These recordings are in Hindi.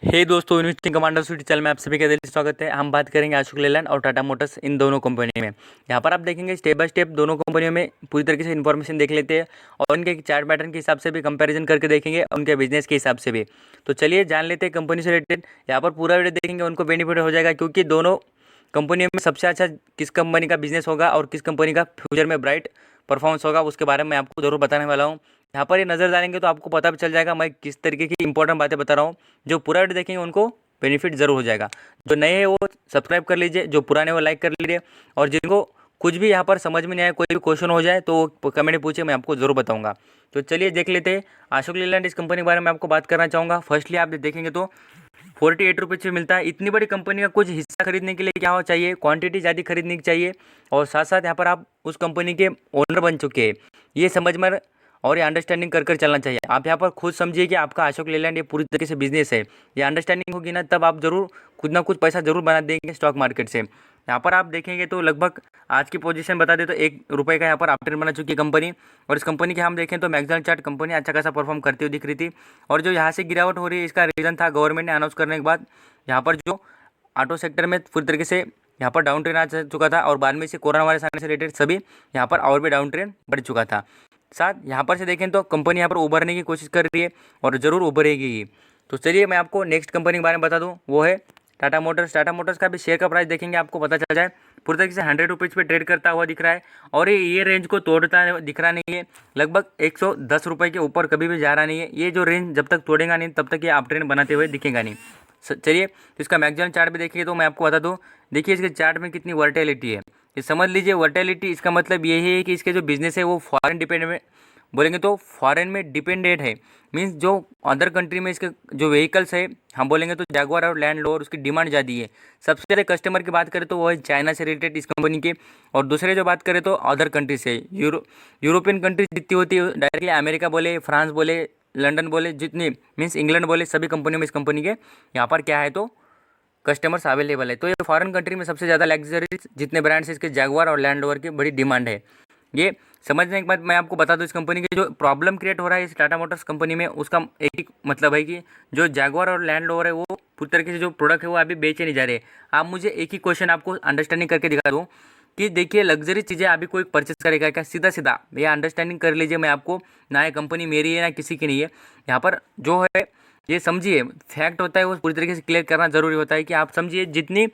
हे दोस्तों, इन्वेस्टिंग कमांडर यूट्यूब चैनल में आप सभी का दिल से स्वागत है। हम बात करेंगे अशोक लेलैंड और टाटा मोटर्स, इन दोनों कंपनी में। यहाँ पर आप देखेंगे स्टेप बाय स्टेप दोनों कंपनियों में पूरी तरीके से इन्फॉर्मेशन देख लेते हैं और उनके चार्ट पैटर्न के हिसाब से भी कंपैरिजन करके देखेंगे, उनके बिजनेस के हिसाब से भी। तो चलिए जान लेते हैं कंपनी से रिलेटेड। यहाँ पर पूरा वीडियो देखेंगे, उनको बेनिफिट हो जाएगा, क्योंकि दोनों कंपनियों में सबसे अच्छा किस कंपनी का बिजनेस होगा और किस कंपनी का फ्यूचर में ब्राइट परफॉर्मेंस होगा, उसके बारे में आपको जरूर बताने वाला हूँ। यहाँ पर ये नज़र डालेंगे तो आपको पता भी चल जाएगा मैं किस तरीके की इंपॉर्टेंट बातें बता रहा हूँ। जो पूरा वीडियो देखेंगे उनको बेनिफिट जरूर हो जाएगा। जो नए हैं वो सब्सक्राइब कर लीजिए, जो पुराने वो लाइक कर लीजिए, और जिनको कुछ भी यहाँ पर समझ में नहीं आया, कोई भी क्वेश्चन हो जाए तो कमेंट में पूछिए, मैं आपको जरूर बताऊंगा। तो चलिए देख लेते हैं अशोक लेलैंड। इस कंपनी के बारे में आपको बात करना चाहूँगा। फर्स्टली आप देखेंगे तो 48 रुपीज़ पे मिलता है। इतनी बड़ी कंपनी का कुछ हिस्सा खरीदने के लिए क्या हो चाहिए, क्वांटिटी ज़्यादा खरीदनी चाहिए, और साथ साथ यहाँ पर आप उस कंपनी के ओनर बन चुके हैं, ये समझ में और ये अंडरस्टैंडिंग कर चलना चाहिए। आप यहाँ पर खुद समझिए कि आपका अशोक लेलैंड ये पूरी तरीके से बिजनेस है। ये अंडरस्टैंडिंग होगी ना, तब आप जरूर कुछ ना कुछ पैसा जरूर बना देंगे स्टॉक मार्केट से। यहाँ पर आप देखेंगे तो लगभग आज की पोजीशन बता दें तो ₹1 का यहाँ पर आफ्टर बना चुकी है कंपनी। और इस कंपनी के हम देखें तो मैक्सिमम चार्ट कंपनी अच्छा खासा परफॉर्म करती हुई दिख रही थी। और जो यहाँ से गिरावट हो रही है, इसका रीज़न था गवर्नमेंट ने अनाउंस करने के बाद यहाँ पर जो ऑटो सेक्टर में पूरी तरीके से यहाँ पर डाउन ट्रेन आ चुका था, और बाद में से कोरोना वायरस आने से रिलेटेड सभी यहाँ पर और भी डाउन ट्रेन बढ़ चुका था। साथ यहाँ पर से देखें तो कंपनी यहाँ पर उभरने की कोशिश कर रही है और ज़रूर उभरेगी। तो चलिए मैं आपको नेक्स्ट कंपनी के बारे में बता दूँ, वो है टाटा मोटर्स। टाटा मोटर्स का भी शेयर का प्राइस देखेंगे, आपको पता चल जाए पूरी तरीके से 100 रुपीज़ पे ट्रेड करता हुआ दिख रहा है, और ये रेंज को तोड़ता दिख रहा नहीं है। लगभग 110 रुपये के ऊपर कभी भी जा रहा नहीं है। ये जो रेंज जब तक तोड़ेगा नहीं तब तक ये आप ट्रेंड बनाते हुए दिखेगा नहीं। चलिए तो इसका मैक्सिमम चार्ट भी देखिए तो मैं आपको बता दूँ। देखिए इसके चार्ट में कितनी वर्टेलिटी है, ये समझ लीजिए। वर्टेलिटी इसका मतलब यही है कि इसके जो बिजनेस है वो फॉरेन डिपेंडेंट, बोलेंगे तो फॉरेन में डिपेंडेंट है। मीन्स जो अदर कंट्री में इसके जो व्हीकल्स है, हम बोलेंगे तो जैगुआर और लैंड रोवर, उसकी डिमांड ज़्यादा है। सबसे ज़्यादा कस्टमर की बात करें तो वो है चाइना से रिलेटेड इस कंपनी के, और दूसरे जो बात करें तो अदर कंट्री से यूरोपियन कंट्री जितनी होती है डायरेक्टली, अमेरिका बोले, फ्रांस बोले, लंदन बोले, जितनी मीन्स इंग्लैंड बोले, सभी कंपनियों में इस कंपनी के यहाँ पर क्या है तो कस्टमर्स अवेलेबल है। तो ये फॉरेन कंट्री में सबसे ज़्यादा लग्जरीज जितने ब्रांड्स इसके जैगुआर और लैंड रोवर की बड़ी डिमांड है। ये समझने के बाद मैं आपको बता दूं, इस कंपनी की जो प्रॉब्लम क्रिएट हो रहा है इस टाटा मोटर्स कंपनी में, उसका एक ही मतलब है कि जो जैगुआर और लैंड रोवर है वो पूरी तरीके से जो प्रोडक्ट है वो अभी बेचे नहीं जा रहे। आप मुझे एक ही क्वेश्चन आपको अंडरस्टैंडिंग करके दिखा दूँ कि देखिए लग्जरी चीज़ें अभी कोई परचेस करेगा क्या, सीधा सीधा ये अंडरस्टैंडिंग कर लीजिए। मैं आपको, ना ये कंपनी मेरी है ना किसी की नहीं है, यहाँ पर जो है ये समझिए फैक्ट होता है वो पूरी तरीके से क्लियर करना जरूरी होता है। कि आप समझिए जितनी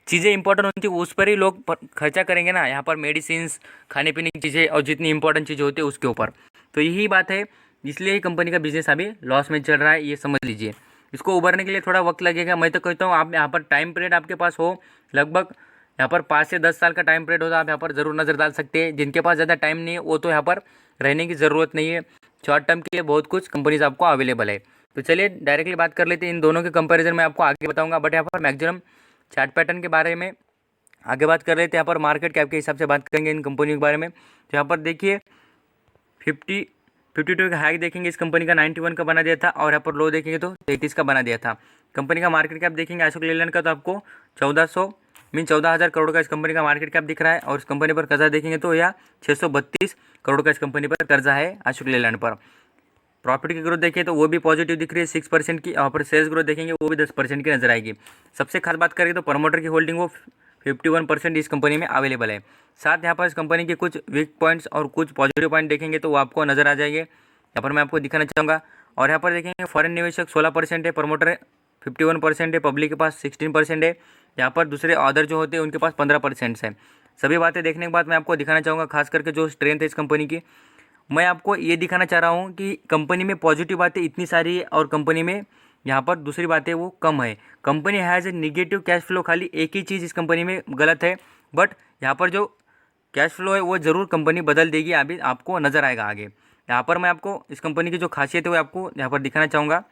चीज़ें इंपॉर्टेंट होती है उस पर ही लोग खर्चा करेंगे ना, यहाँ पर मेडिसिन, खाने पीने की चीज़ें और जितनी इंपॉर्टेंट चीज़ें होती है उसके ऊपर। तो यही बात है, इसलिए ही कंपनी का बिजनेस अभी लॉस में चल रहा है, ये समझ लीजिए। इसको उभरने के लिए थोड़ा वक्त लगेगा। मैं तो कहता हूँ आप यहाँ पर टाइम पीरियड आपके पास हो, लगभग यहाँ पर 5 से 10 साल का टाइम पीरियड होता है, आप यहाँ पर ज़रूर नज़र डाल सकते हैं। जिनके पास ज़्यादा टाइम नहीं है वो तो यहाँ पर रहने की ज़रूरत नहीं है। शॉर्ट टर्म के लिए बहुत कुछ कंपनीज आपको अवेलेबल है। तो चलिए डायरेक्टली बात कर लेते हैं। इन दोनों के कंपैरिजन में आपको आगे बताऊंगा, बट यहाँ पर मैक्सिमम चार्ट पैटर्न के बारे में आगे बात कर लेते हैं। यहाँ पर मार्केट कैप के हिसाब से बात करेंगे इन कंपनियों के बारे में। तो यहाँ पर देखिए 52 का हाई देखेंगे, इस कंपनी का 91 का बना दिया था, और यहाँ पर लो देखेंगे तो 33 का बना दिया था। कंपनी का मार्केट कैप देखेंगे अशोक लेलैंड का तो आपको 1400 करोड़ का इस कंपनी का मार्केट कैप दिख रहा है। और इस कंपनी पर कर्जा देखेंगे तो यह 632 करोड़ का इस कंपनी पर कर्जा है अशोक लेलैंड पर। प्रॉफिट की ग्रोथ देखिए तो वो भी पॉजिटिव दिख रही है 6% की, और पर सेल्स ग्रोथ देखेंगे वो भी 10% की नजर आएगी। सबसे खास बात करें तो प्रमोटर की होल्डिंग वो 51% इस कंपनी में अवेलेबल है। साथ यहाँ पर इस कंपनी के कुछ वीक पॉइंट्स और कुछ पॉजिटिव पॉइंट देखेंगे तो वो आपको नजर आ जाएंगे। यहाँ पर मैं आपको दिखाना चाहूँगा। और यहाँ पर देखेंगे फॉरेन निवेशक 16% है, प्रमोटर 51% है, पब्लिक के पास 16% है। यहाँ पर दूसरे ऑर्डर जो होते हैं उनके पास 15% है। सभी बातें देखने के बाद मैं आपको दिखाना चाहूँगा खास करके जो स्ट्रेंथ है इस कंपनी की। मैं आपको ये दिखाना चाह रहा हूँ कि कंपनी में पॉजिटिव बातें इतनी सारी है और कंपनी में यहाँ पर दूसरी बातें वो कम है। Company has a negative cash flow, खाली एक ही चीज़ इस कंपनी में गलत है, बट यहाँ पर जो कैश फ्लो है वो ज़रूर कंपनी बदल देगी, अभी आपको नज़र आएगा आगे। यहाँ पर मैं आपको इस कंपनी की जो खासियत है वो आपको यहाँ पर दिखाना चाहूँगा।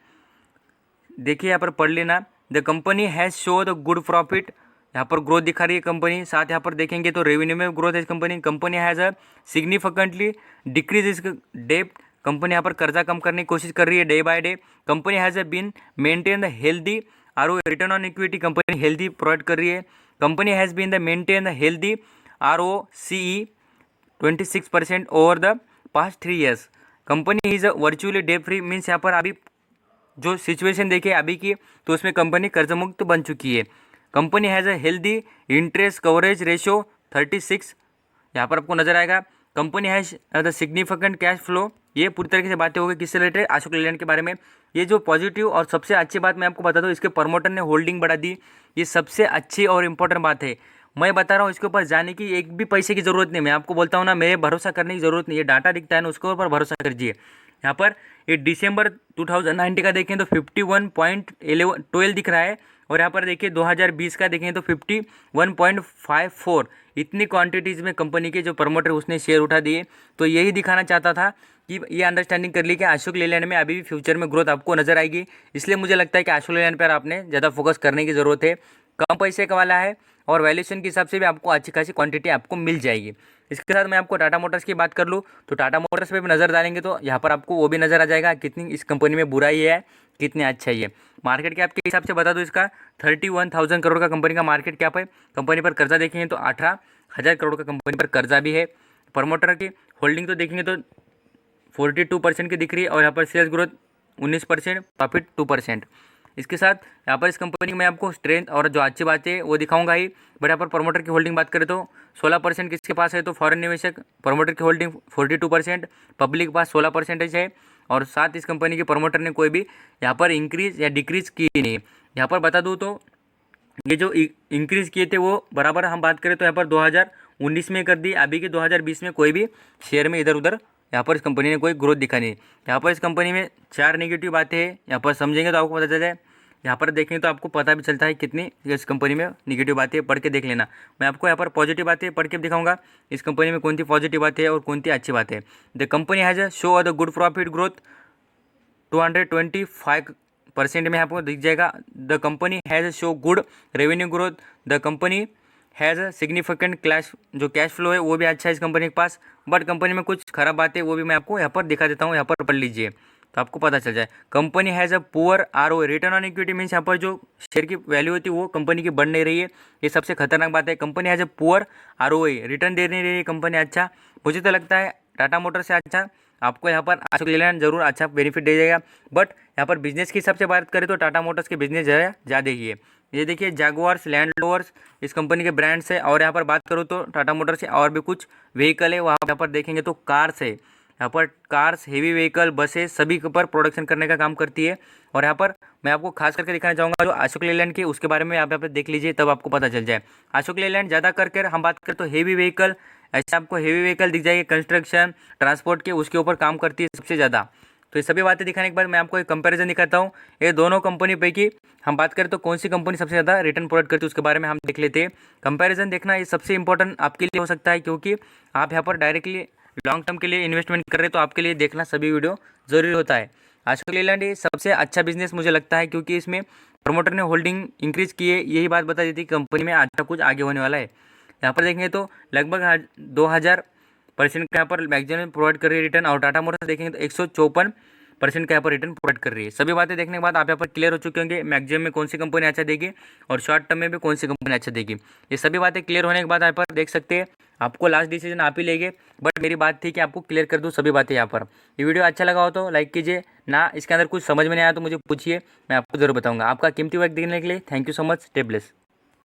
देखिए यहाँ पर पढ़ लेना, the company has show the good profit, यहाँ पर ग्रोथ दिखा रही है कंपनी। साथ यहाँ पर देखेंगे तो रेवेन्यू में ग्रोथ है इस company has a significantly decrease इस डेट, कंपनी यहाँ पर कर्जा कम करने की कोशिश कर रही है day by day. Company has been maintain the healthy are return on equity, company healthy provide कर रही है। Company has been the maintain the healthy ROCE 26% over the past 3 years. Company is virtually debt free, means यहाँ पर अभी जो सिचुएशन देखिए अभी की, तो उसमें कंपनी कर्ज मुक्त बन चुकी है। Company has a healthy interest coverage ratio 36, यहाँ पर आपको नजर आएगा। Company has the significant cash flow. ये पूरी तरीके से बातें हो गई किससे रिलेटेड, अशोक लेलैंड के बारे में। ये जो पॉजिटिव और सबसे अच्छी बात मैं आपको बता दूं, इसके प्रमोटर ने होल्डिंग बढ़ा दी। ये सबसे अच्छी और इम्पोर्टेंट बात है। मैं बता रहा हूँ इसके ऊपर जाने की एक भी पैसे की ज़रूरत नहीं। मैं आपको बोलता हूँ ना, मेरे भरोसा करने की ज़रूरत नहीं है। डाटा दिखता है ना, उसके ऊपर भरोसा कीजिए। यहाँ पर ये दिसंबर 2019 का देखें तो 51.12 दिख रहा है, और यहाँ पर देखिए 2020 का देखें तो 51.54। इतनी क्वांटिटीज़ में कंपनी के जो प्रमोटर उसने शेयर उठा दिए। तो यही दिखाना चाहता था कि ये अंडरस्टैंडिंग कर ली कि अशोक लेलैंड में अभी भी फ्यूचर में ग्रोथ आपको नजर आएगी। इसलिए मुझे लगता है कि अशोक लेलैंड पर आपने ज़्यादा फोकस करने की ज़रूरत है। कम पैसे का वाला है और वैल्यूएशन के हिसाब से भी आपको अच्छी खासी क्वांटिटी आपको मिल जाएगी। इसके साथ मैं आपको टाटा मोटर्स की बात कर लूँ तो टाटा मोटर्स पे भी नज़र डालेंगे तो यहाँ पर आपको वो भी नज़र आ जाएगा कितनी इस कंपनी में बुराई है, कितनी अच्छा ही है। मार्केट कैप के हिसाब से बता दूँ, इसका 31,000 करोड़ का कंपनी का मार्केट कैप है। कंपनी पर कर्जा देखेंगे तो 18,000 करोड़ का कंपनी पर कर्जा भी है। प्रमोटर की होल्डिंग तो देखेंगे तो 42% की दिख रही है, और यहाँ पर सेल्स ग्रोथ 19%, प्रॉफिट 2%। इसके साथ यहाँ पर इस कंपनी में आपको स्ट्रेंथ और जो अच्छी बातें है वो दिखाऊंगा ही। बट यहाँ पर प्रमोटर की होल्डिंग बात करें तो 16% किसके पास है, तो फॉरेन निवेशक प्रमोटर की होल्डिंग 42%, पब्लिक के पास 16% है। और साथ इस कंपनी के प्रमोटर ने कोई भी यहाँ पर इंक्रीज या डिक्रीज की नहीं। यहाँ पर बता दूँ तो ये जो इंक्रीज किए थे वो बराबर हम बात करें तो यहाँ पर 2019 में कर दी। अभी के 2020 में कोई भी शेयर में इधर उधर यहाँ पर इस कंपनी ने कोई ग्रोथ दिखा नहीं। यहाँ पर इस कंपनी में 4 नेगेटिव बातें हैं, यहाँ पर समझेंगे तो आपको पता चल जाए। यहाँ पर देखेंगे तो आपको पता भी चलता है कितनी इस कंपनी में नेगेटिव बातें, पढ़ के देख लेना। मैं आपको यहाँ पर पॉजिटिव बातें पढ़ के दिखाऊंगा इस कंपनी में कौन सी पॉजिटिव बातें है और कौन सी अच्छी बातें है। The company has a show the good profit growth 225% में आपको दिख जाएगा। The company has show good revenue growth. The company has a significant cash flow है वो भी अच्छा है इस कंपनी के पास। बट कंपनी में कुछ खराब बातें वो भी मैं आपको यहाँ पर दिखा देता हूँ, यहाँ पर पढ़ लीजिए तो आपको पता चल जाए। Company has a poor ROA, return on equity means यहाँ पर जो शेयर की वैल्यू होती है वो कंपनी की बढ़ नहीं रही है। ये सबसे खतरनाक बात है। Company has a poor ROA, return दे नहीं रही है कंपनी। अच्छा, मुझे तो लगता है टाटा मोटर से अच्छा आपको यहाँ पर अशोक लेलैंड जरूर अच्छा बेनिफिट दे जाएगा। बट यहाँ पर बिजनेस के हिसाब से बात करें तो टाटा मोटर्स के बिजनेस ज़्यादा ही है। ये देखिए जैगुआर्स, लैंड रोवर्स इस कंपनी के ब्रांड्स है। और यहाँ पर बात करूँ तो टाटा मोटर्स से और भी कुछ व्हीकल है, वहाँ यहाँ पर देखेंगे तो कार्स है। यहाँ पर कार्स, हेवी व्हीकल, बसेस सभी के ऊपर प्रोडक्शन करने का काम करती है। और यहाँ पर मैं आपको खास करके दिखाना चाहूँगा जो अशोक लेलैंड की, उसके बारे में आप यहाँ पर देख लीजिए तब आपको पता चल जाए। अशोक लेलैंड ज़्यादा करके हम बात करें तो हेवी व्हीकल, ऐसे आपको हेवी व्हीकल दिख जाएगी, कंस्ट्रक्शन, ट्रांसपोर्ट के उसके ऊपर काम करती है सबसे ज़्यादा। तो ये सभी बातें दिखाने के बाद मैं आपको एक कंपैरिजन दिखाता हूँ। ये दोनों कंपनी पैकी हम बात करें तो कौन सी कंपनी सबसे ज़्यादा रिटर्न प्रोवाइड करती है उसके बारे में हम देख लेते हैं। कंपैरिजन देखना ये सबसे इंपॉर्टेंट आपके लिए हो सकता है, क्योंकि आप यहाँ पर डायरेक्टली लॉन्ग टर्म के लिए इन्वेस्टमेंट कर रहे हैं तो आपके लिए देखना सभी वीडियो ज़रूरी होता है। अशोक लेलैंड ये सबसे अच्छा बिजनेस मुझे लगता है, क्योंकि इसमें प्रमोटर ने होल्डिंग इंक्रीज की है, यही बात बता देती है कंपनी में अच्छा कुछ आगे होने वाला है। यहाँ पर देखेंगे तो लगभग 2000% का यहाँ पर मैक्सिमम प्रोवाइड कर रही है रिटर्न। और टाटा मोटर्स देखेंगे तो 154% का यहाँ पर रिटर्न प्रोवाइड कर रही है। सभी बातें देखने के बाद आप यहाँ पर क्लियर हो चुके होंगे मैक्सिमम में कौन सी कंपनी अच्छा देगी और शॉर्ट टर्म में भी कौन सी कंपनी अच्छा देगी। ये सभी बातें क्लियर होने के बाद यहाँ पर देख सकते हैं, आपको लास्ट डिसीजन आप ही लेंगे। बट मेरी बात थी कि आपको क्लियर कर दूँ सभी बातें यहाँ पर। ये वीडियो अच्छा लगा हो तो लाइक कीजिए ना, इसके अंदर कुछ समझ में नहीं आया तो मुझे पूछिए, मैं आपको जरूर बताऊँगा। आपका कीमती वक्त देने के लिए thank you so much. Stay blessed.